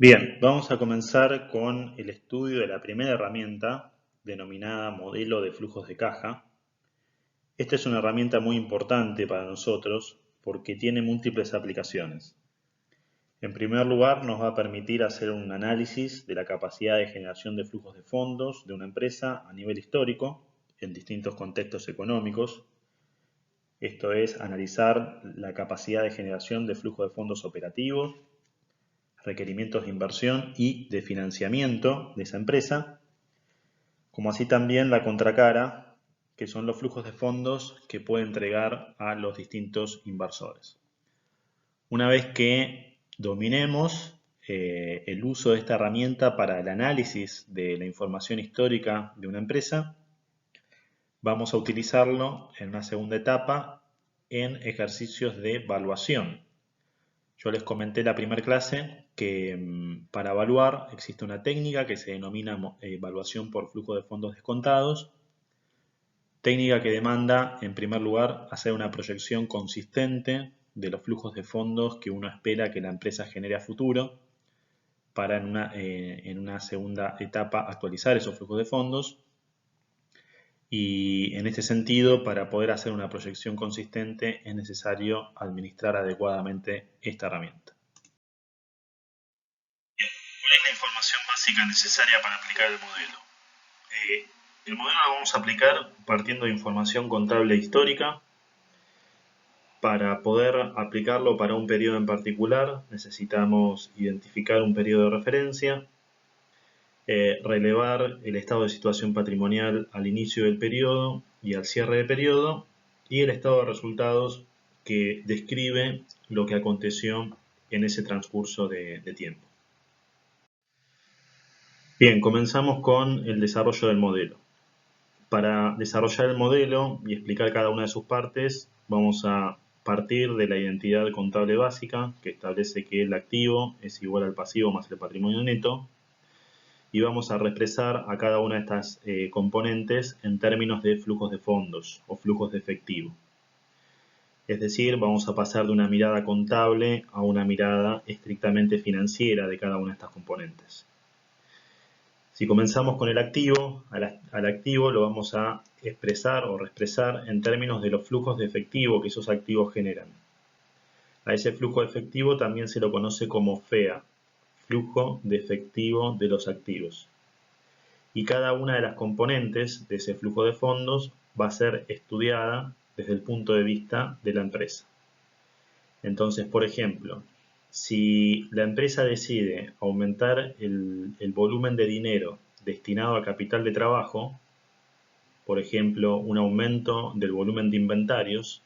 Bien, vamos a comenzar con el estudio de la primera herramienta denominada modelo de flujos de caja. Esta es una herramienta muy importante para nosotros porque tiene múltiples aplicaciones. En primer lugar, nos va a permitir hacer un análisis de la capacidad de generación de flujos de fondos de una empresa a nivel histórico en distintos contextos económicos. Esto es analizar la capacidad de generación de flujos de fondos operativos, requerimientos de inversión y de financiamiento de esa empresa, como así también la contracara, que son los flujos de fondos que puede entregar a los distintos inversores. Una vez que dominemos el uso de esta herramienta para el análisis de la información histórica de una empresa, vamos a utilizarlo en una segunda etapa en ejercicios de evaluación. Yo les comenté en la primera clase que para evaluar existe una técnica que se denomina evaluación por flujo de fondos descontados, técnica que demanda, en primer lugar, hacer una proyección consistente de los flujos de fondos que uno espera que la empresa genere a futuro, para en una segunda etapa actualizar esos flujos de fondos. Y en este sentido, para poder hacer una proyección consistente, es necesario administrar adecuadamente esta herramienta. ¿Cuál es la información básica necesaria para aplicar el modelo? El modelo lo vamos a aplicar partiendo de información contable histórica. Para poder aplicarlo para un periodo en particular, necesitamos identificar un periodo de referencia, relevar el estado de situación patrimonial al inicio del periodo y al cierre del periodo, y el estado de resultados que describe lo que aconteció en ese transcurso de tiempo. Bien, comenzamos con el desarrollo del modelo. Para desarrollar el modelo y explicar cada una de sus partes, vamos a partir de la identidad contable básica, que establece que el activo es igual al pasivo más el patrimonio neto, y vamos a expresar a cada una de estas componentes en términos de flujos de fondos o flujos de efectivo. Es decir, vamos a pasar de una mirada contable a una mirada estrictamente financiera de cada una de estas componentes. Si comenzamos con el activo, al activo lo vamos a expresar o reexpresar en términos de los flujos de efectivo que esos activos generan. A ese flujo de efectivo también se lo conoce como FEA, flujo de efectivo de los activos. Y cada una de las componentes de ese flujo de fondos va a ser estudiada desde el punto de vista de la empresa. Entonces, por ejemplo, si la empresa decide aumentar el volumen de dinero destinado a capital de trabajo, por ejemplo, un aumento del volumen de inventarios,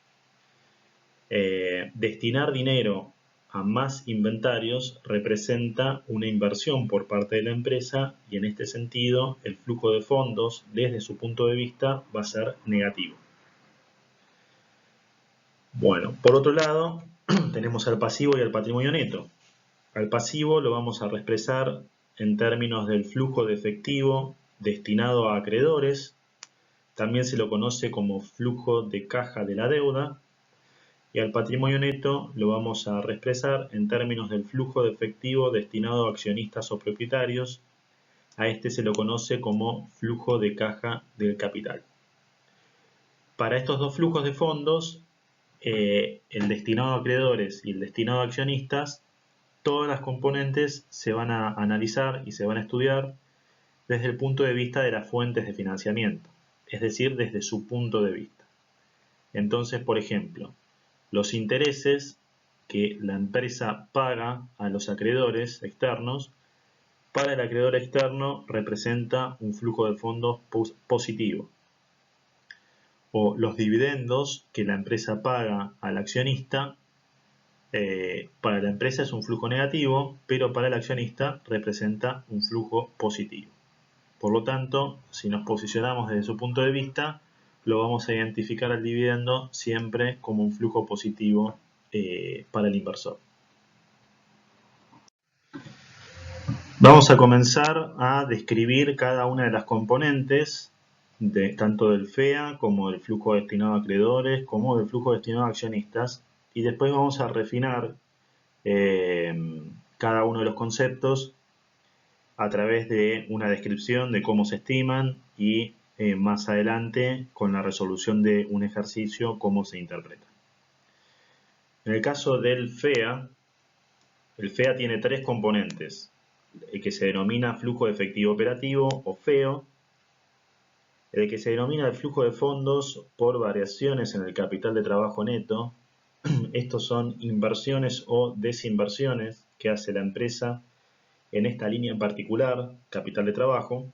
destinar dinero a más inventarios representa una inversión por parte de la empresa y en este sentido el flujo de fondos desde su punto de vista va a ser negativo. Bueno, por otro lado, tenemos al pasivo y al patrimonio neto. Al pasivo lo vamos a reexpresar en términos del flujo de efectivo destinado a acreedores. También se lo conoce como flujo de caja de la deuda. Y al patrimonio neto lo vamos a reexpresar en términos del flujo de efectivo destinado a accionistas o propietarios. A este se lo conoce como flujo de caja del capital. Para estos dos flujos de fondos, el destinado a acreedores y el destinado a accionistas, todas las componentes se van a analizar y se van a estudiar desde el punto de vista de las fuentes de financiamiento, es decir, desde su punto de vista. Entonces, por ejemplo, los intereses que la empresa paga a los acreedores externos, para el acreedor externo representa un flujo de fondos positivo. O los dividendos que la empresa paga al accionista, para la empresa es un flujo negativo, pero para el accionista representa un flujo positivo. Por lo tanto, si nos posicionamos desde su punto de vista, lo vamos a identificar al dividendo siempre como un flujo positivo para el inversor. Vamos a comenzar a describir cada una de las componentes, tanto del FEA como del flujo destinado a acreedores, como del flujo destinado a accionistas, y después vamos a refinar cada uno de los conceptos a través de una descripción de cómo se estiman y más adelante con la resolución de un ejercicio cómo se interpreta. En el caso del FEA, el FEA tiene tres componentes, el que se denomina flujo de efectivo operativo o FEO, el que se denomina el flujo de fondos por variaciones en el capital de trabajo neto. Estos son inversiones o desinversiones que hace la empresa en esta línea en particular, capital de trabajo.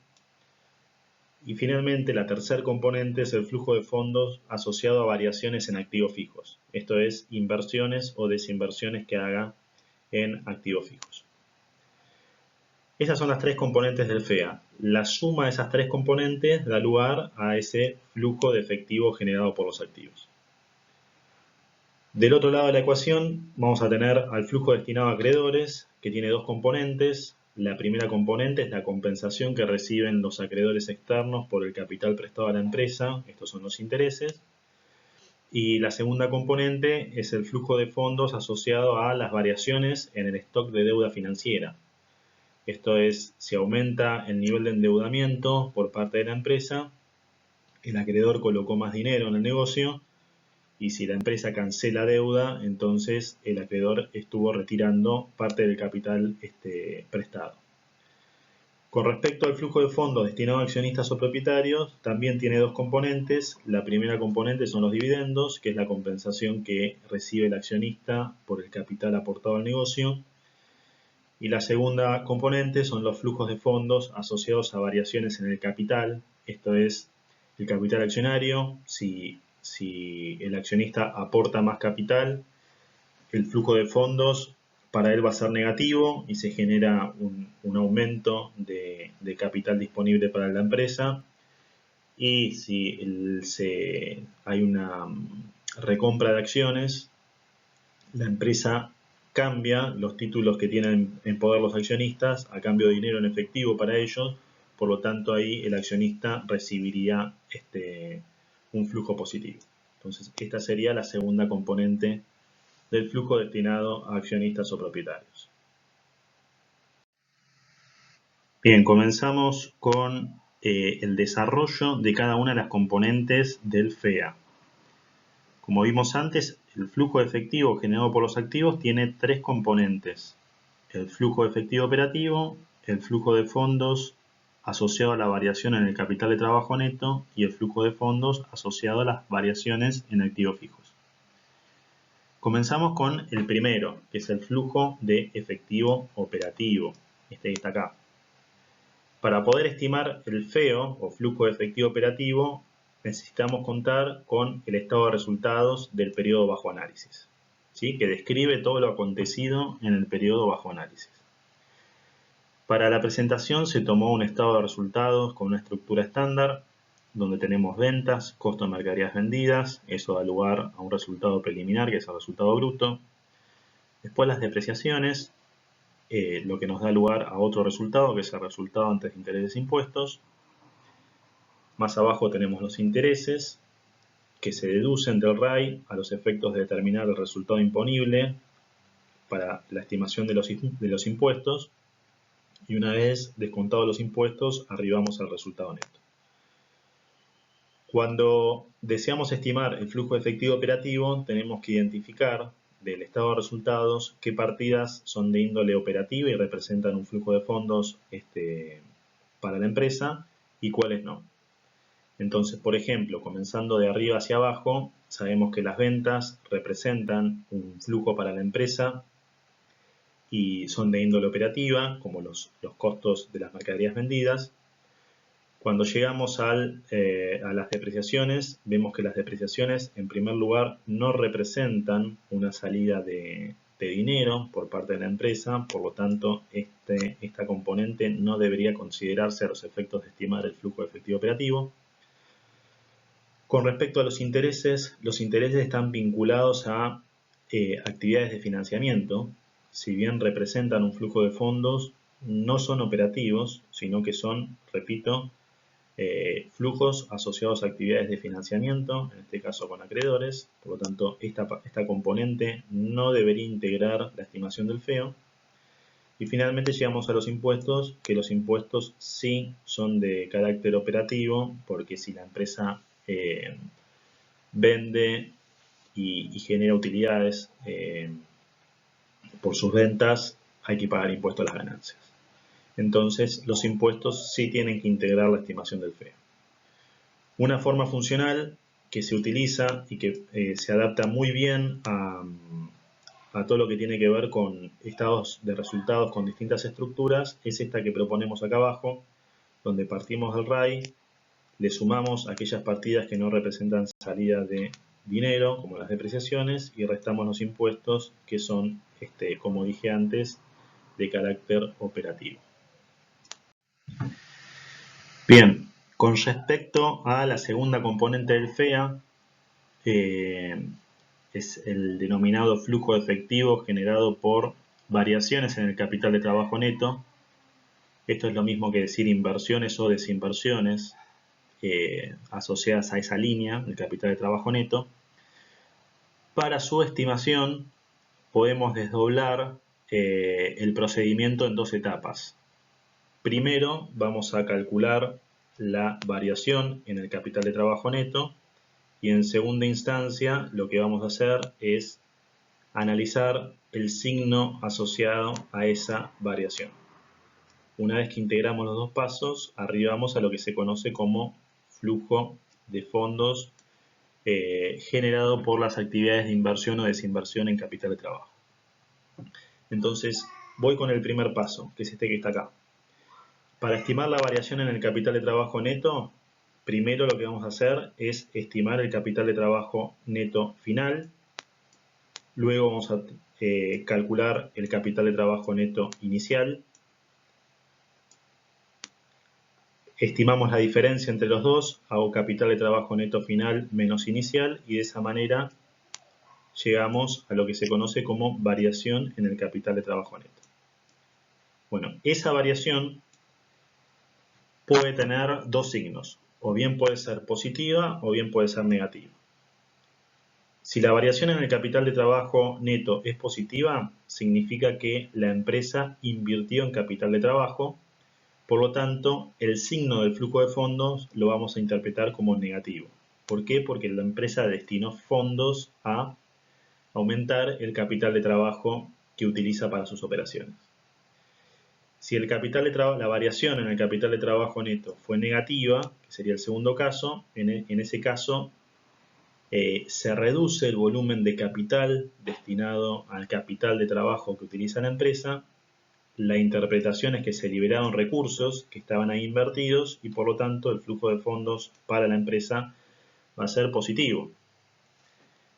Y finalmente, la tercer componente es el flujo de fondos asociado a variaciones en activos fijos. Esto es, inversiones o desinversiones que haga en activos fijos. Esas son las tres componentes del FEA. La suma de esas tres componentes da lugar a ese flujo de efectivo generado por los activos. Del otro lado de la ecuación vamos a tener al flujo destinado a acreedores, que tiene dos componentes. La primera componente es la compensación que reciben los acreedores externos por el capital prestado a la empresa, estos son los intereses. Y la segunda componente es el flujo de fondos asociado a las variaciones en el stock de deuda financiera. Esto es, si aumenta el nivel de endeudamiento por parte de la empresa, el acreedor colocó más dinero en el negocio, y si la empresa cancela deuda, entonces el acreedor estuvo retirando parte del capital prestado. Con respecto al flujo de fondos destinado a accionistas o propietarios, también tiene dos componentes. La primera componente son los dividendos, que es la compensación que recibe el accionista por el capital aportado al negocio. Y la segunda componente son los flujos de fondos asociados a variaciones en el capital. Esto es, el capital accionario, si el accionista aporta más capital, el flujo de fondos para él va a ser negativo y se genera un aumento de capital disponible para la empresa. Y si hay una recompra de acciones, la empresa cambia los títulos que tienen en poder los accionistas a cambio de dinero en efectivo para ellos. Por lo tanto, ahí el accionista recibiría un flujo positivo. Entonces, esta sería la segunda componente del flujo destinado a accionistas o propietarios. Bien, comenzamos con el desarrollo de cada una de las componentes del FEA. Como vimos antes, el flujo de efectivo generado por los activos tiene tres componentes: el flujo de efectivo operativo, el flujo de fondos asociado a la variación en el capital de trabajo neto y el flujo de fondos asociado a las variaciones en activos fijos. Comenzamos con el primero, que es el flujo de efectivo operativo. Este está acá. Para poder estimar el FEO o flujo de efectivo operativo, necesitamos contar con el estado de resultados del periodo bajo análisis, ¿sí? Que describe todo lo acontecido en el periodo bajo análisis. Para la presentación se tomó un estado de resultados con una estructura estándar, donde tenemos ventas, costo de mercaderías vendidas, eso da lugar a un resultado preliminar, que es el resultado bruto. Después las depreciaciones, lo que nos da lugar a otro resultado, que es el resultado antes de intereses e impuestos. Más abajo tenemos los intereses, que se deducen del RAI a los efectos de determinar el resultado imponible para la estimación de los impuestos. Y una vez descontados los impuestos, arribamos al resultado neto. Cuando deseamos estimar el flujo de efectivo operativo, tenemos que identificar del estado de resultados qué partidas son de índole operativa y representan un flujo de fondos para la empresa y cuáles no. Entonces, por ejemplo, comenzando de arriba hacia abajo, sabemos que las ventas representan un flujo para la empresa y son de índole operativa, como los costos de las mercaderías vendidas. Cuando llegamos a las depreciaciones, vemos que las depreciaciones, en primer lugar, no representan una salida de dinero por parte de la empresa, por lo tanto, esta componente no debería considerarse a los efectos de estimar el flujo de efectivo operativo. Con respecto a los intereses están vinculados a actividades de financiamiento. Si bien representan un flujo de fondos, no son operativos, sino que son, repito, flujos asociados a actividades de financiamiento, en este caso con acreedores. Por lo tanto, esta componente no debería integrar la estimación del FEO. Y finalmente llegamos a los impuestos, que los impuestos sí son de carácter operativo, porque si la empresa vende y genera utilidades por sus ventas, hay que pagar impuestos a las ganancias. Entonces, los impuestos sí tienen que integrar la estimación del FEA. Una forma funcional que se utiliza y que se adapta muy bien a todo lo que tiene que ver con estados de resultados con distintas estructuras es esta que proponemos acá abajo, donde partimos del RAI, le sumamos aquellas partidas que no representan salida de dinero, como las depreciaciones, y restamos los impuestos que son, como dije antes, de carácter operativo. Bien, con respecto a la segunda componente del FEA, es el denominado flujo de efectivo generado por variaciones en el capital de trabajo neto. Esto es lo mismo que decir inversiones o desinversiones asociadas a esa línea, el capital de trabajo neto. Para su estimación podemos desdoblar el procedimiento en dos etapas. Primero vamos a calcular la variación en el capital de trabajo neto y en segunda instancia lo que vamos a hacer es analizar el signo asociado a esa variación. Una vez que integramos los dos pasos, arribamos a lo que se conoce como flujo de fondos generado por las actividades de inversión o desinversión en capital de trabajo. Entonces, voy con el primer paso, que es este que está acá. Para estimar la variación en el capital de trabajo neto, primero lo que vamos a hacer es estimar el capital de trabajo neto final. Luego vamos a calcular el capital de trabajo neto inicial. Estimamos la diferencia entre los dos, hago capital de trabajo neto final menos inicial y de esa manera llegamos a lo que se conoce como variación en el capital de trabajo neto. Bueno, esa variación puede tener dos signos, o bien puede ser positiva o bien puede ser negativa. Si la variación en el capital de trabajo neto es positiva, significa que la empresa invirtió en capital de trabajo. Por lo tanto, el signo del flujo de fondos lo vamos a interpretar como negativo. ¿Por qué? Porque la empresa destinó fondos a aumentar el capital de trabajo que utiliza para sus operaciones. Si el capital de la variación en el capital de trabajo neto fue negativa, que sería el segundo caso, en ese caso se reduce el volumen de capital destinado al capital de trabajo que utiliza la empresa. La interpretación es que se liberaron recursos que estaban ahí invertidos y por lo tanto el flujo de fondos para la empresa va a ser positivo.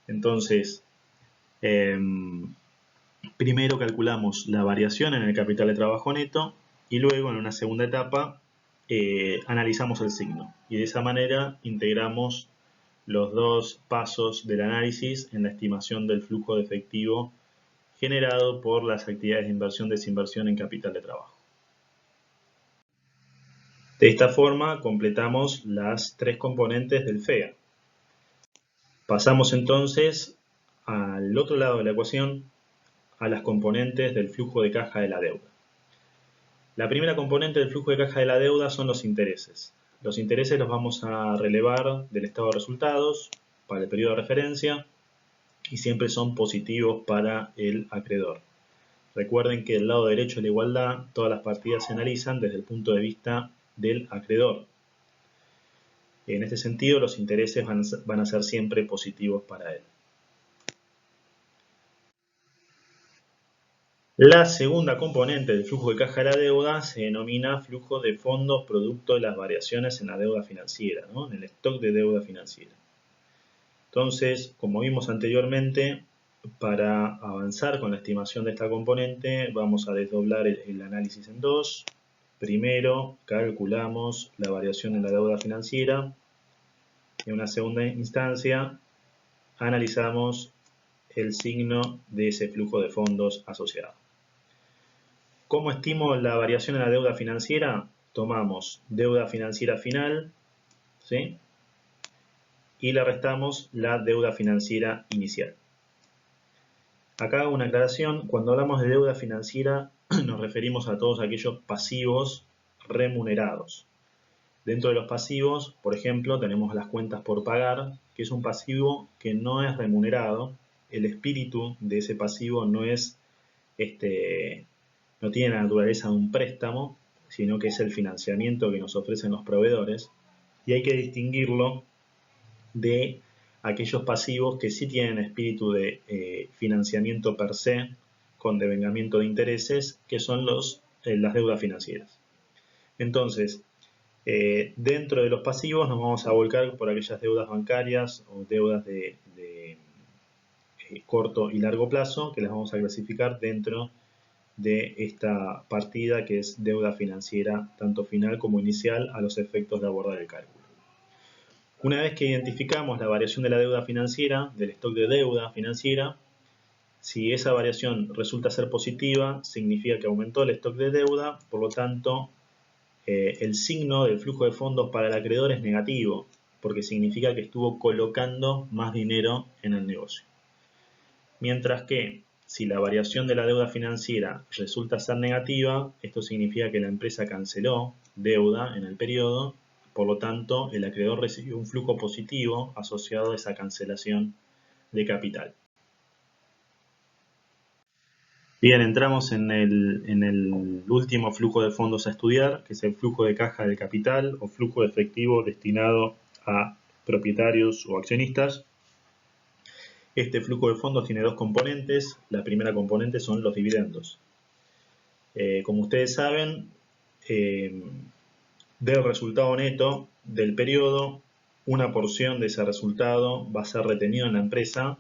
Entonces, primero calculamos la variación en el capital de trabajo neto y luego en una segunda etapa analizamos el signo. Y de esa manera integramos los dos pasos del análisis en la estimación del flujo de efectivo generado por las actividades de inversión-desinversión en capital de trabajo. De esta forma completamos las tres componentes del FEA. Pasamos entonces al otro lado de la ecuación, a las componentes del flujo de caja de la deuda. La primera componente del flujo de caja de la deuda son los intereses. Los intereses los vamos a relevar del estado de resultados para el periodo de referencia y siempre son positivos para el acreedor. Recuerden que del lado derecho de la igualdad todas las partidas se analizan desde el punto de vista del acreedor. En este sentido, los intereses van a ser siempre positivos para él. La segunda componente del flujo de caja de la deuda se denomina flujo de fondos producto de las variaciones en la deuda financiera, ¿no? En el stock de deuda financiera. Entonces, como vimos anteriormente, para avanzar con la estimación de esta componente vamos a desdoblar el análisis en dos. Primero calculamos la variación en la deuda financiera. En una segunda instancia analizamos el signo de ese flujo de fondos asociado. ¿Cómo estimo la variación en la deuda financiera? Tomamos deuda financiera final, ¿sí? Y le restamos la deuda financiera inicial. Acá hago una aclaración. Cuando hablamos de deuda financiera nos referimos a todos aquellos pasivos remunerados. Dentro de los pasivos, por ejemplo, tenemos las cuentas por pagar, que es un pasivo que no es remunerado. El espíritu de ese pasivo no tiene la naturaleza de un préstamo, sino que es el financiamiento que nos ofrecen los proveedores. Y hay que distinguirlo de aquellos pasivos que sí tienen espíritu de financiamiento per se, con devengamiento de intereses, que son las deudas financieras. Entonces, dentro de los pasivos nos vamos a volcar por aquellas deudas bancarias o deudas de corto y largo plazo, que las vamos a clasificar dentro de esta partida que es deuda financiera, tanto final como inicial, a los efectos de abordar el cálculo. Una vez que identificamos la variación de la deuda financiera, del stock de deuda financiera, si esa variación resulta ser positiva, significa que aumentó el stock de deuda, por lo tanto, el signo del flujo de fondos para el acreedor es negativo, porque significa que estuvo colocando más dinero en el negocio. Mientras que, si la variación de la deuda financiera resulta ser negativa, esto significa que la empresa canceló deuda en el periodo. Por lo tanto, el acreedor recibió un flujo positivo asociado a esa cancelación de capital. Bien, entramos en el último flujo de fondos a estudiar, que es el flujo de caja del capital o flujo de efectivo destinado a propietarios o accionistas. Este flujo de fondos tiene dos componentes. La primera componente son los dividendos. Como ustedes saben, del resultado neto del periodo, una porción de ese resultado va a ser retenido en la empresa,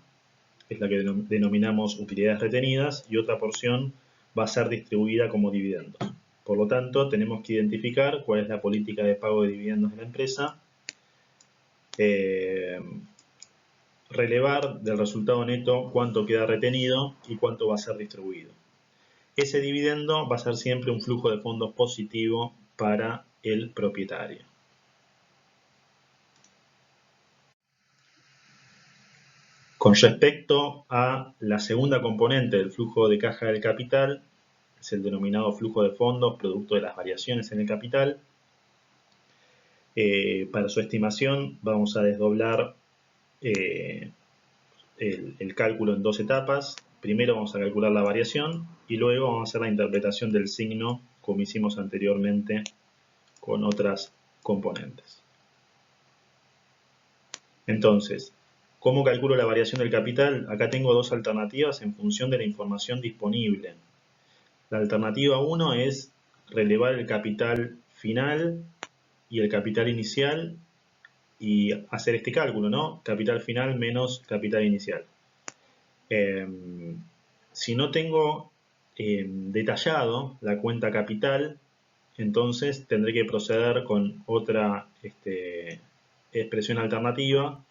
es la que denominamos utilidades retenidas, y otra porción va a ser distribuida como dividendos. Por lo tanto, tenemos que identificar cuál es la política de pago de dividendos de la empresa, relevar del resultado neto cuánto queda retenido y cuánto va a ser distribuido. Ese dividendo va a ser siempre un flujo de fondos positivo para el propietario. Con respecto a la segunda componente del flujo de caja del capital, es el denominado flujo de fondos producto de las variaciones en el capital. Para su estimación vamos a desdoblar el cálculo en dos etapas. Primero vamos a calcular la variación y luego vamos a hacer la interpretación del signo como hicimos anteriormente con otras componentes. Entonces, ¿cómo calculo la variación del capital? Acá tengo dos alternativas en función de la información disponible. La alternativa 1 es relevar el capital final y el capital inicial y hacer este cálculo, ¿no? Capital final menos capital inicial. Si no tengo detallado la cuenta capital, entonces tendré que proceder con otra expresión alternativa,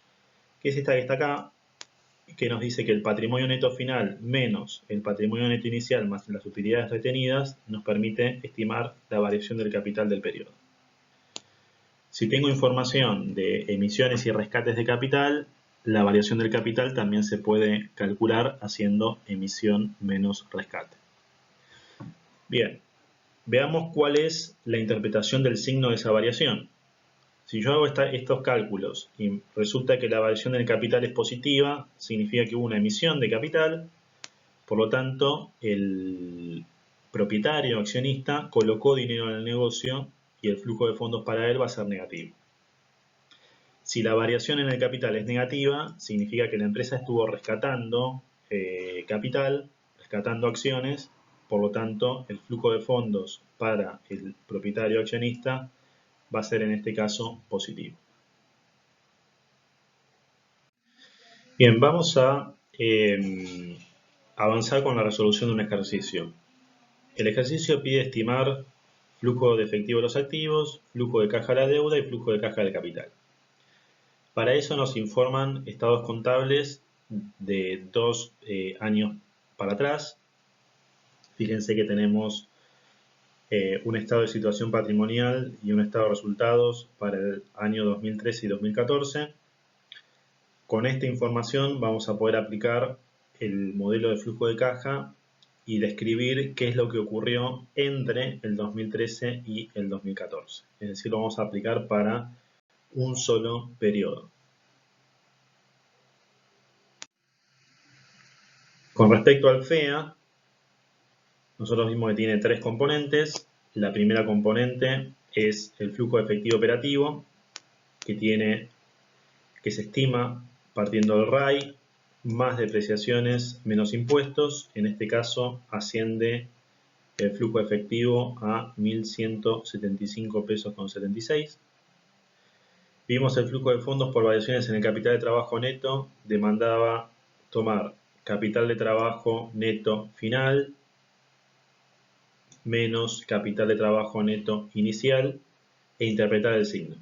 que es esta que está acá, que nos dice que el patrimonio neto final menos el patrimonio neto inicial más las utilidades retenidas nos permite estimar la variación del capital del periodo. Si tengo información de emisiones y rescates de capital, la variación del capital también se puede calcular haciendo emisión menos rescate. Bien, veamos cuál es la interpretación del signo de esa variación. Si yo hago estos cálculos y resulta que la variación del capital es positiva, significa que hubo una emisión de capital, por lo tanto el propietario accionista colocó dinero en el negocio y el flujo de fondos para él va a ser negativo. Si la variación en el capital es negativa, significa que la empresa estuvo rescatando capital, rescatando acciones, por lo tanto el flujo de fondos para el propietario accionista va a ser en este caso positivo. Bien, vamos a avanzar con la resolución de un ejercicio. El ejercicio pide estimar flujo de efectivo de los activos, flujo de caja de la deuda y flujo de caja del capital. Para eso nos informan estados contables de 2 años para atrás. Fíjense que tenemos un estado de situación patrimonial y un estado de resultados para el año 2013 y 2014. Con esta información vamos a poder aplicar el modelo de flujo de caja y describir qué es lo que ocurrió entre el 2013 y el 2014. Es decir, lo vamos a aplicar para un solo periodo. Con respecto al FEA, nosotros vimos que tiene tres componentes. La primera componente es el flujo de efectivo operativo, que se estima partiendo del RAI, más depreciaciones menos impuestos. En este caso asciende el flujo efectivo a 1.175 pesos con 76. Vimos el flujo de fondos por variaciones en el capital de trabajo neto, demandaba tomar capital de trabajo neto final menos capital de trabajo neto inicial e interpretar el signo.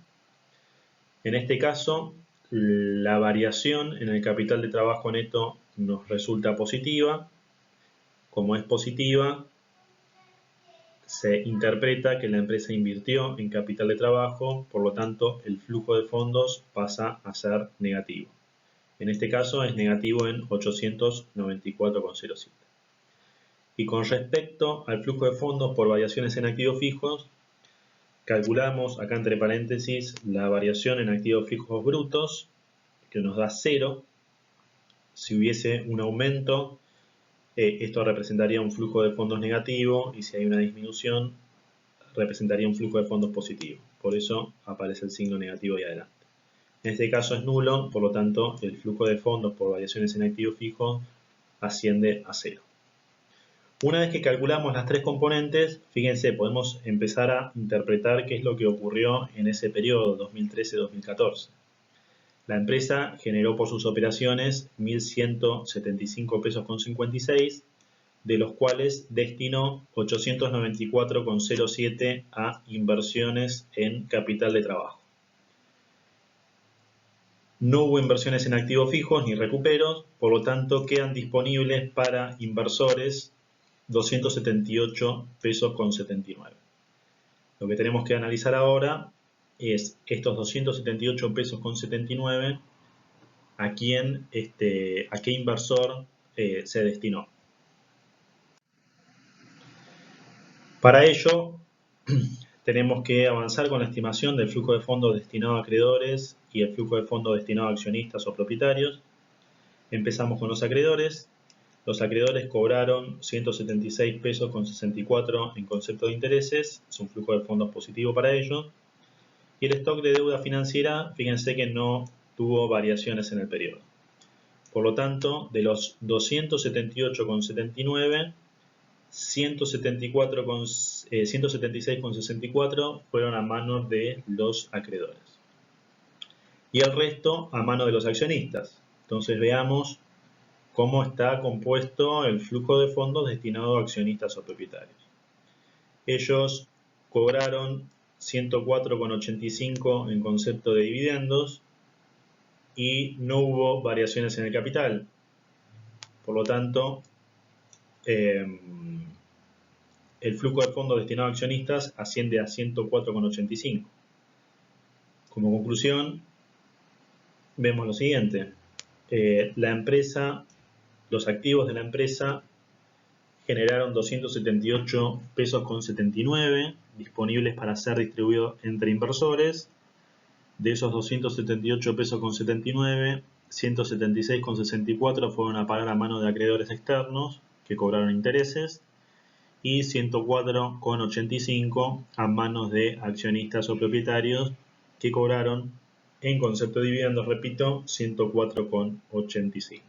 En este caso, la variación en el capital de trabajo neto nos resulta positiva. Como es positiva, se interpreta que la empresa invirtió en capital de trabajo, por lo tanto el flujo de fondos pasa a ser negativo. En este caso es negativo en 894,07. Y con respecto al flujo de fondos por variaciones en activos fijos, calculamos acá entre paréntesis la variación en activos fijos brutos, que nos da 0. Si hubiese un aumento, esto representaría un flujo de fondos negativo, y si hay una disminución, representaría un flujo de fondos positivo. Por eso aparece el signo negativo ahí adelante. En este caso es nulo, por lo tanto el flujo de fondos por variaciones en activos fijos asciende a 0. Una vez que calculamos las tres componentes, fíjense, podemos empezar a interpretar qué es lo que ocurrió en ese periodo 2013-2014. La empresa generó por sus operaciones 1.175 pesos con 56, de los cuales destinó 894,07 a inversiones en capital de trabajo. No hubo inversiones en activos fijos ni recuperos, por lo tanto quedan disponibles para inversores 278 pesos con 79. Lo que tenemos que analizar ahora es estos 278 pesos con 79, a qué inversor se destinó. Para ello, tenemos que avanzar con la estimación del flujo de fondos destinado a acreedores y el flujo de fondos destinado a accionistas o propietarios. Empezamos con los acreedores. Los acreedores cobraron 176 pesos con 64 en concepto de intereses, es un flujo de fondos positivo para ellos. Y el stock de deuda financiera, fíjense que no tuvo variaciones en el periodo. Por lo tanto, de los 278,79, 176,64 fueron a manos de los acreedores. Y el resto a manos de los accionistas. Entonces veamos cómo está compuesto el flujo de fondos destinado a accionistas o propietarios. Ellos cobraron 104,85 en concepto de dividendos y no hubo variaciones en el capital. Por lo tanto, el flujo de fondos destinado a accionistas asciende a 104,85. Como conclusión, vemos lo siguiente. Los activos de la empresa generaron 278 pesos con 79 disponibles para ser distribuidos entre inversores. De esos 278 pesos con 79, 176,64 fueron a pagar a mano de acreedores externos que cobraron intereses y 104,85 a manos de accionistas o propietarios que cobraron en concepto de dividendos, repito, 104,85.